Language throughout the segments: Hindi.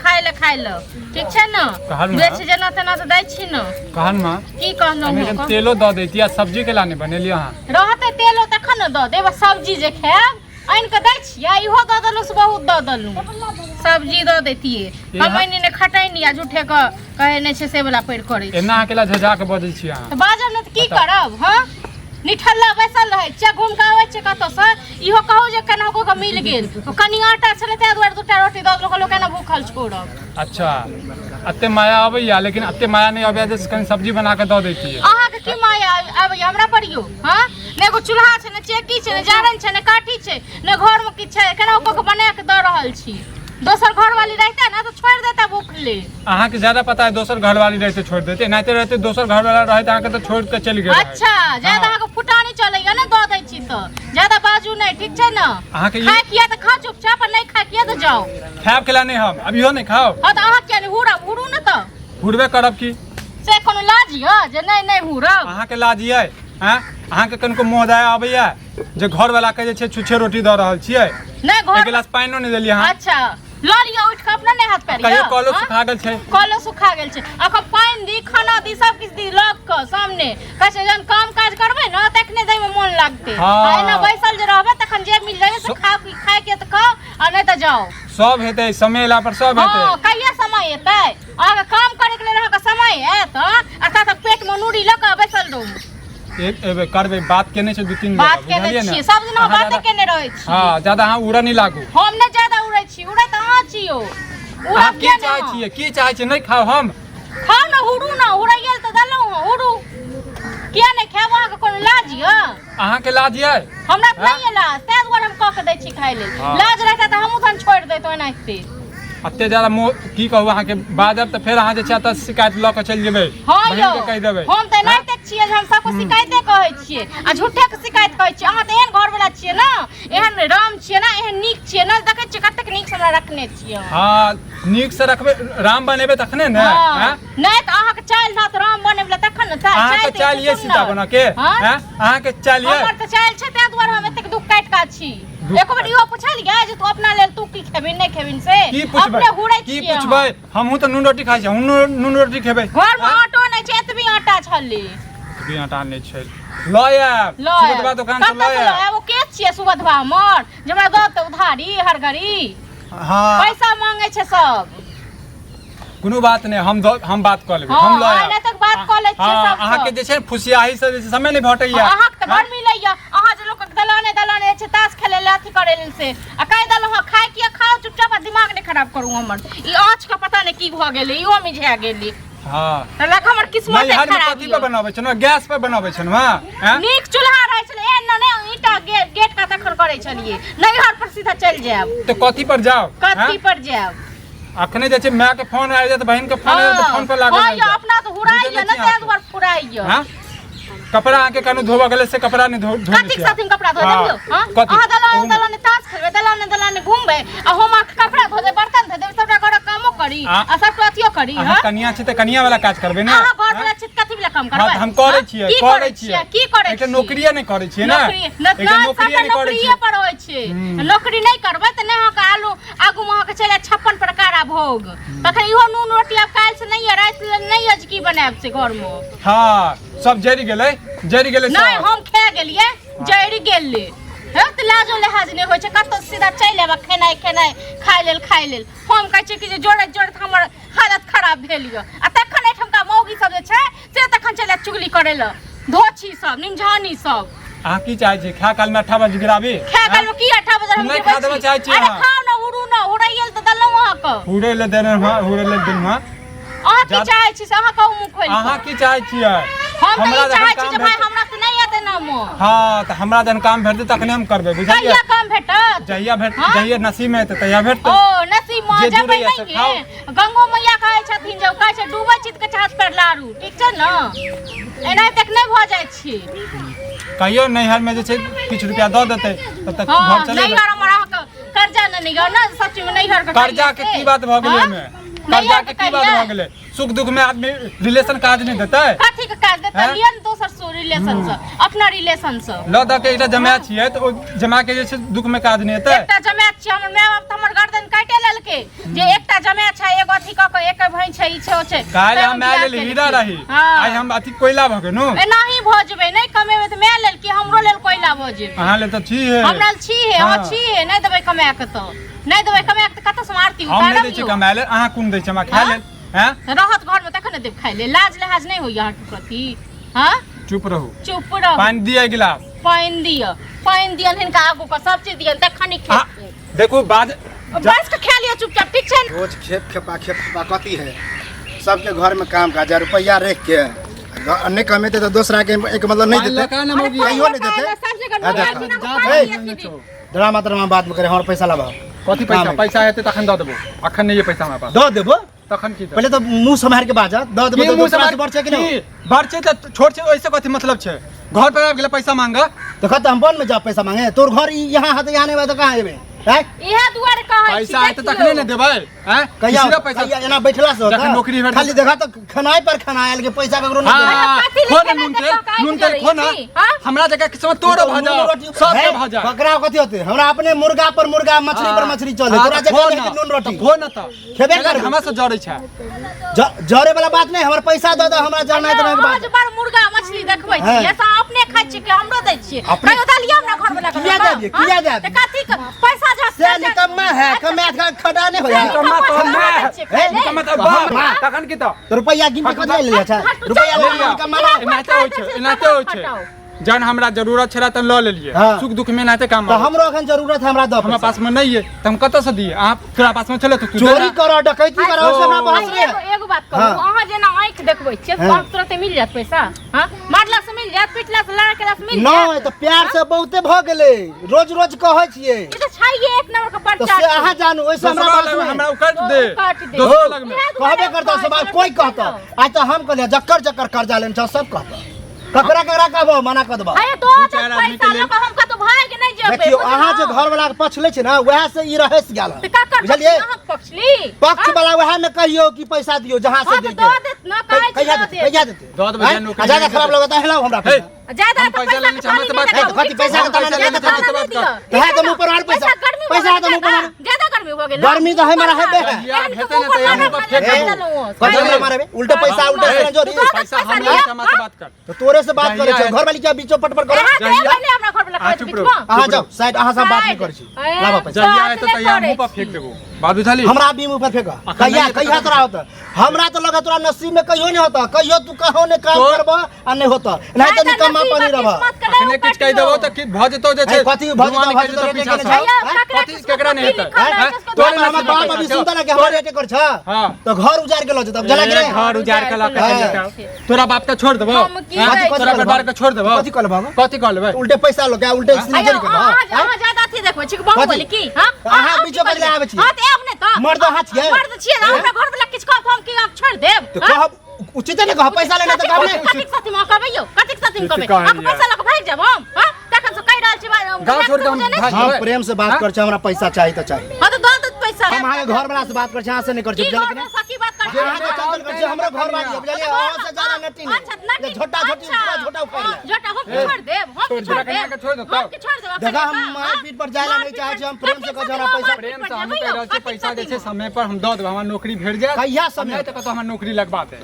खाली खाए ल ठीक छै न बेच जना तना त दै छी न कहन मां की कहनो हम तेलो द दैती आ सब्जी के लाने बनेलियो हां रहते तेलो तखन न द देब सब्जी जे खाएब आइन के दै छियै इहो द देलु से बहुत द देलु सब्जी द दैतिए हम एनी ने खटाइनी आ झूठे के कहे नै छै से वाला पेड़ करे एना अकेला झझा के बजै छी अहाँ त बाजब न त की करब हां निठल्ला बैसल रहे छै घूम के आवे छै कतो से इहो कहू जे केना को के मिल गेल कनी आटा छले त दुआर दुटा रोटी द देलक लोग केना भूखल छोड़ब अच्छा अत्ते माया आबैया लेकिन अत्ते माया नहीं आबैया जे कनी सब्जी बना के द दैती है अहाँ के की माया आबैया हमरा परियो हां ने एगो चूल्हा छै ने चेकी छै ने जारन छै ने काठी छै ने घर में की छै केना को के बना के द रहल छी दोसर घर वाली रहता ना तो छोड़ देता भूखले अहाँ के ज्यादा पता है दोसर घर वाली रहते छोड़ देते नाते रहते दोसर घर वाला रहते अहाँ के तो छोड़ के चल गेल अच्छा ज्यादा अहाँ के फुटानी चलैया ना द दै छी त ज्यादा बाजू नहीं ठीक छै ना अहाँ के खाए किया त खा चुपचाप नहीं खाए किया त जाओ खाब केला नहीं हम अभियो नहीं खाओ हां त अहाँ के हुड़ू न त हुड़बे करब की से कोनो लाज य जे नहीं हुड़ब अहाँ के लाज यै हैं अहाँ के कनको मोहदाय आबैया जे घर वाला के जे छै छुछे रोटी द रहल छियै नहीं घर एक गिलास पानियो नहीं देलियै अहाँ अच्छा लड़िया उठ के अपना नहीं हाथ पैर कहियो कॉलो सुखा गेल छै कॉलो सुखा गेल छै अखन पानी दी खाना दी सब किछ दी लग के सामने कहै छै जन काम काज करबै न तखने दई में मन लागते आ एना बैसल जे रहबै तखन जे मिल जाए से खाए के त खाओ आ नहीं त जाओ सब हेतै समय एला पर सब हेतै हां कहिया समय एतै अहाँ काम करे के लेल अहाँ के समय हैत आ ता तक पेट में नूरी ल के बैसल रहू एक एबे करबे बात केने छै दू तीन बात केने छी सब दिन बात केने रहै छी हां ज्यादा अहाँ उड़ा नहीं लागू हम ने ज्यादा उड़ै छी उड़ै त अहाँ छियो उड़ा की चाहै छियै की चाहै छियै नहीं खाओ हम खाओ न हुड़ू न उड़ै गेल त दलौ हुड़ू किया नहीं खाब अहाँ के कोनो लाज य अहाँ के लाज यै हमरा त नहीं लाज तै दुआरे हम क के दै छी खाय लेल लाज रहता त हमहु धन छोड़ दैतो एनाइते अत्ते ज्यादा की कहू अहाँ के बाजब त फेर अहाँ जे छै त शिकायत ल के चल जेबै बहिन के कह देबै हम त एनाइते छियै हम सबको शिकायते कहै छियै आ झूठे के शिकायत कहै छियै अहाँ त एहन घर वाला छियै ना एहन राम छियै ना एहन नीक छियै ना देखै छियै कतेक नीक से हमरा रखने छियै हां नीक से रखबे राम बनेबे तखने ने हैं नहीं त अहाँ के चाल ना त राम बनेबला तखन न अहाँ के चाल ये सीता बना के हैं अहाँ के चाल ये हमर त चाल छै तै दुआरे हम एतेक दुख काट का छी एको बार इहो पूछलियै जे तू अपना लेल तू की खेबिन नहीं खेबिन से अपने हुड़ै की पूछबै हमहु त नून रोटी खाइ छी हम नून रोटी खेबै घर में आटो नहीं छै एतबी आटा छले एतबी आटा नहीं छै लया सुबधवा दुकान से लया वो के छियै सुबधवा हमर जे हमरा द त उधारी हर घड़ी हां पैसा मांगे छै सब कोनो बात नहीं हम बात क लेबै हम लया हां तक बात क लै छियै सब अहाँ के जे छै फुसियाही से समय नहीं भटैया अहाँ के घर मिलैया अहाँ जे लोक दलाने छै ताश खेले ले अथी करे लेल से आ कह दल हां खाए किया खाओ चुपचाप दिमाग नहीं खराब करू हमर ई आँच का पता नहीं की भ गेलै इहो मिझा गेलै हां त लक हमर किस्मत खराब कथि पे बनाबै छै न गैस पे बनाबै छै न हां नीक चूल्हा रहै छले एन ने ईटा गेट का तखन करे छलिए नैहर पर सीधा चल जाब तो कथि पर जाओ कथि पर जाब अखने जे छै माय के फोन आइ जात बहन के फोन आइ त फोन पर लागल हां यो अपना तो हुराइया न ते दुआर फुराइया हां कपड़ा आके कनु धोबा गेले से कपड़ा नहीं धो कथि साथिन कपड़ा धो देबियो हां अहाँ दलाने तास खेलबे दलाने घूमबे आ हम कपड़ा धो दे बर्तन धो दे सबटा घर कामो करी आ सब अथियो करी हां कनिया छै त कनिया वाला काज करबे ना अहाँ घर वाला छित कथि वाला काम करबे हम करे छियै की करे छियै एकटा नौकरिये नहीं करे छियै ना एकटा नौकरिये नहीं करे छियै पर होय छै नौकरी नहीं करबे त ने अहाँ के आलू आगू में अहाँ के चले 56 प्रकार आ भोग तखन इहो नून रोटी अब काल से नहीं है रात नहीं आज की बनाब से घर में हां सब जरी गेलै नहीं हम खा गेलिए जरी गेलै हे त लाजो लिहाज नहीं होय छै कत सीधा चल आबा खेनाई खाय लेल हम कहै छै कि जे जोड़े हमर हालत खराब भेल य आ तखन एठमका मौगी सब जे छै से तखन चले चुगली करे ल धोछी सब निमझानी सब अहाँ की चाहै छी खा काल में 8 बजे गिराबी खा काल में की 8 बजे हम नहीं खा देबे चाहै छी अरे खाओ न उड़ू न उड़ै गेल त दलौ अहाँ के उड़ै ले देने उड़ै ले दिन में अहाँ की चाहै छी से अहाँ कहू मुख खोल अहाँ की चाहै छियै हम नहीं चाहै छी जे भाई हमरा से नहीं आते नाम हां त हमरा जन काम भेटते तखने हम करबे बुझलियै कहिया काम भेटत जहिया नसीब में त तहिया भेटत ओ नसीब में जबै नहीं गंगो मैया कहै छथिन जे कहै छै डूबै चित के हाथ पर लारू ठीक छै न एना तक नहीं भ जाय छी कहियो नैहर में जे छै किछ रुपया द देतै तब तक घर चले नैहर हमरा कर्जा नहीं ग न सच में नैहर के कर्जा के की बात भ गेलै में कर्जा के की बात भ गेलै सुख दुख में आदमी रिलेशन काज नहीं देतै कथि के काज देतै लियन दोसर सो रिलेशन से अपना रिलेशन से ल द के एकटा जमाय छियै त ओ जमा के जे छै दुख में काज नहीं हेतै एकटा जमाय छियै हमर माय बाप त हमर गर्दन काटे लेलकै जे एकटा जमाय छै हो छे काल हम आयल हीरा रही आई हम अति कोयला भ गेनु ए नहीं भजबे नहीं कमेबे त मैं लेल कि हमरो लेल कोयला भजे अहाँ ले त छी है हमरा छी है हां छी है नहीं देबे कमे के त नहीं देबे कमे के त कत से मारती हम नहीं दै छी कमाए ले अहाँ कोन दै छी हमरा खा लेल हैं रहत घर में तखन देब खाइ ले लाज लिहाज नहीं होइया हट प्रति हां चुप रहो पानी दिया गिलास पानी दिया हिनका आगू का सब चीज दिया तखनी खेत देखो बाद बस के खा लियो चुपचाप ठीक छै रोज खेप खेपा कथी है सबके घर में काम काज रुपया रख के नहीं कमेते तो दूसरा के एक मतलब नहीं देते कहियो नहीं देते ड्रामा बात में करे हमर पैसा लाबा कथी पैसा हेते तखन द देबो अखन नहीं ये पैसा हमरा पास द देबो तखन की पहले तो मुंह संभाल के बाजा द देबो तो दूसरा से बढ़ छै कि नहीं बढ़ छै त छोड़ छै ओइसे कथी मतलब छै घर पर आब गेले पैसा मांगा देखा त हम बन में जा पैसा मांगे तोर घर यहां है त यहां नहीं बा त कहां एबे हैं इहे दुआरे कहै पैसा है त तखने ने देबै हैं कहिया पैसा एना बैठला से जखन नौकरी भेट खाली देखा त खनाई पर खनायल के पैसा ककरो नहीं खोन नून तेल खोन हमरा जगह किस्मत तोरो भजा सब के भजा बकरा कथी होते हमरा अपने मुर्गा पर मुर्गा मछली पर मछली चले तोरा जगह नून रोटी खोन त खेबे कर हमरा से जड़ै छै जरे वाला बात नहीं हमर पैसा द द हमरा जाना इतना के बात आज बार मुर्गा मछली देखबै छी ऐसा अपने खाइ छी के हमरो दै छी कहियो दालिया हमरा घर वाला किया जाबे त कथी पैसा से निकम्मा है कमे खड़ा नहीं होया निकम्मा तो तखन की त रुपया गिन के कथि ले अच्छा रुपया ले निकम्मा एनाते होइ छै जन हमरा जरूरत छला त ल लेलिए सुख दुख में नाते काम तो हमरो अखन जरूरत है हमरा द हमरा पास में नहीं है त हम कत से दिए आप तोरा पास में चले त तू चोरी करो डकैती करो से ना बहस रे एगो बात कहू अहाँ जेना आंख देखबै छियै सब तुरंत मिल जात पैसा हां मारला से मिल जात पिटला से लड़ा केला से मिल जात नहीं तो प्यार से बहुते भ गेले रोज रोज कहै छियै ई त छाइए एक नंबर का तो पर्चा से अहाँ जानू ओइसे हमरा पास में हमरा काट दे दोसर लग में कहबे करता सब कोई कहता आज तो हम कहले जक्कर कर्जा लेन छ सब कहता ककरा कहबो मना कर देबो अरे तो पैसा लगा हम का तो भाग नहीं जेबे देखियो अहाँ जे घर वाला के पक्ष ले छै ना वएह से ई रहस गेल बुझलिए पक्ष वाला वएह में कहियो कि पैसा दियो जहां से दे दो देत ना कहिया देते दो दे नौकरी ज्यादा खराब लगता है हिलाओ हमरा पैसा ज्यादा पैसा लेने से हमसे बात कथि पैसा के तना दे तो है तो मुंह पर मार पैसा पैसा तो मुंह पर ज्यादा गर्मी हो गेल गर्मी तो है मारा है बे हेते न त मुंह पर फेंक कथि हमरा मारे उल्टा पैसा उल्टा से जोरी पैसा हमरा से बात कर तो तोरे से बात करे छ घर वाली क्या बीचो पट पर करो हमरा घर वाला कहै बीच में अहाँ जाओ साइड अहाँ सब बात नहीं करै छी लावा पैसा जहिया है त तहिया मुंह पर फेंक देबो बात बुझली हमरा भी मुंह पर फेंका कहिया तोरा होता हमरा तो लगा तोरा नसीब में कहियो नहीं होता कहियो तू कहो ने काम करबा आ नहीं होता नहीं तो निकम्मा पानी रहबा अखने किछ कह देबो त कि भ जतो जे छै कथि भ जतो पीछा कथि केकरा नहीं हेतै तोरे हमर बाप अभी सुनता ना कि हमर रेटे कर छ तो घर उजार के ल जतो जला गिरे घर उजार के ल के तोरा बाप के छोड़ देबो तोरा परिवार के छोड़ देबो कथि कहलबे उल्टे पैसा लो क्या उल्टे इसने जरी कर हां ज्यादा थी देखबै छी बहु बोले की हां अहाँ बीचो पर ले आबै छी हां त अपने त मर्द हाथ छियै मर्द छियै हमरा घर वाला किछ कह हम की आप छोड़ देब तो कह उचित ने कह पैसा लेना त कहबे कथि साथी में कहबै यो कथि साथी में कहबै आप पैसा लक भाग जाब हम हां तखन से कहि रहल छी गांव छोड़ के हम भाग हम प्रेम से बात कर छ हमरा पैसा चाहिए त चाहिए हां त दो दे पैसा हम अहाँ घर वाला से बात कर छ अहाँ से नहीं कर छ लेकिन सकी बात कर जे अहाँ के चंदन कर छ हमरा घर वाली बुझलिए और से ज्यादा नटी नहीं छोटा छोटी छोटा ऊपर छोटा हम छोड़ देब हम छोड़ देब हम छोड़ देब देखा हम मार पीट पर जायला नहीं चाहे छी हम प्रेम से कह जरा पैसा प्रेम से हम कह रहल छी पैसा जे छै समय पर हम द देब हमर नौकरी भेट जाय कहिया समय तक तो हमर नौकरी लगबा दे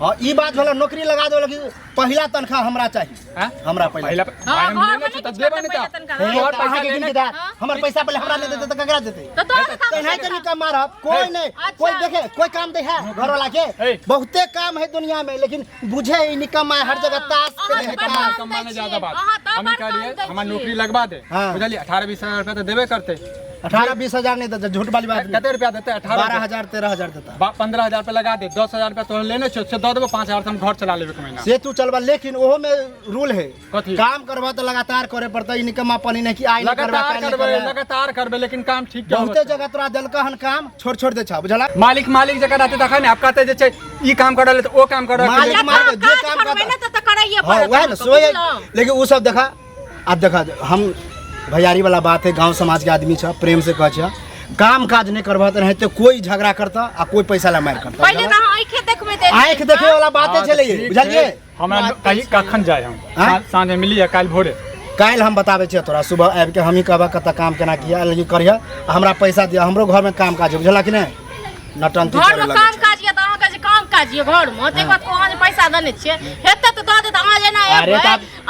हां ई बात होला नौकरी लगा दो लेकिन पहिला तनखा हमरा चाहिए हमरा पहिला हम लेने छ त देबा नहीं त और पैसा के गिन के हमर पैसा पहले हमरा नहीं देते त ककरा देते तो नहीं तो निकम मारब कोई नहीं कोई देखे कोई काम दे है घर वाला के बहुते काम है दुनिया में लेकिन बुझे ई निकम हर जगह ताश खेले है ताश कमाने ज्यादा बात हम कह लिए हमर नौकरी लगबा दे बुझलिए 18-20 हजार रुपया तो देबे करते 18-20 हजार नहीं देता झूठ वाली बात कते रुपया देते 12,000 13,000 देता 15,000 रुपया लगा दे 10,000 रुपया तो लेने छ से दे देबो 5,000 हम घर चला लेबे महीना से तू चलबा लेकिन ओहो में रूल है कथी काम करबा तो लगातार करे पड़ता ई निकम्मा पानी नहीं कि आई लगातार करबे लेकिन काम ठीक बहुते जगह तोरा देलका हन काम छोड़ दे छ बुझला मालिक जगह रहते देखा ने आप कहते जे छै ई काम करले तो ओ काम कर मालिक जे काम करबे त करैए पड़त वह ना सोए लेकिन वो सब देखा अब देखा हम भैयारी वाला बात है गांव समाज के आदमी छ प्रेम से कह छ काम काज नहीं करबा त नहीं तो कोई झगड़ा करता आ कोई पैसा ला मार करता पहले ना आंख देखबे दे आंख देखे वाला बातें चले बुझलिए हमरा कहीं कखन जाय हम साँझ में मिलिए काल भोरे काल हम बताबे छ तोरा सुबह आबि के हम ही कहबा कत काम केना किया लेकिन करिया हमरा पैसा दिया हमरो घर में काम काज बुझला कि नहीं नटंती घर में काम काज या त अहाँ के जियो घर में ते बात को आज पैसा देने छिए हेते तो दे दे आज ना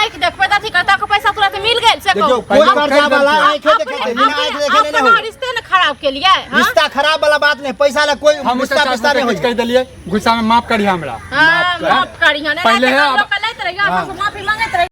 आंख देखबे त करता को पैसा तुरंत मिल गेल से देखो कोई कर्जा वाला आंख देखे बिना आंख देखे नहीं हो रिश्ते न खराब के लिए रिश्ता खराब वाला बात नहीं पैसा ला कोई हम रिश्ता पैसा नहीं हो कर देलिए गुस्सा में माफ करिए हमरा माफ करिए ना पहले है लोग लैत रहिए माफी मांगत रहिए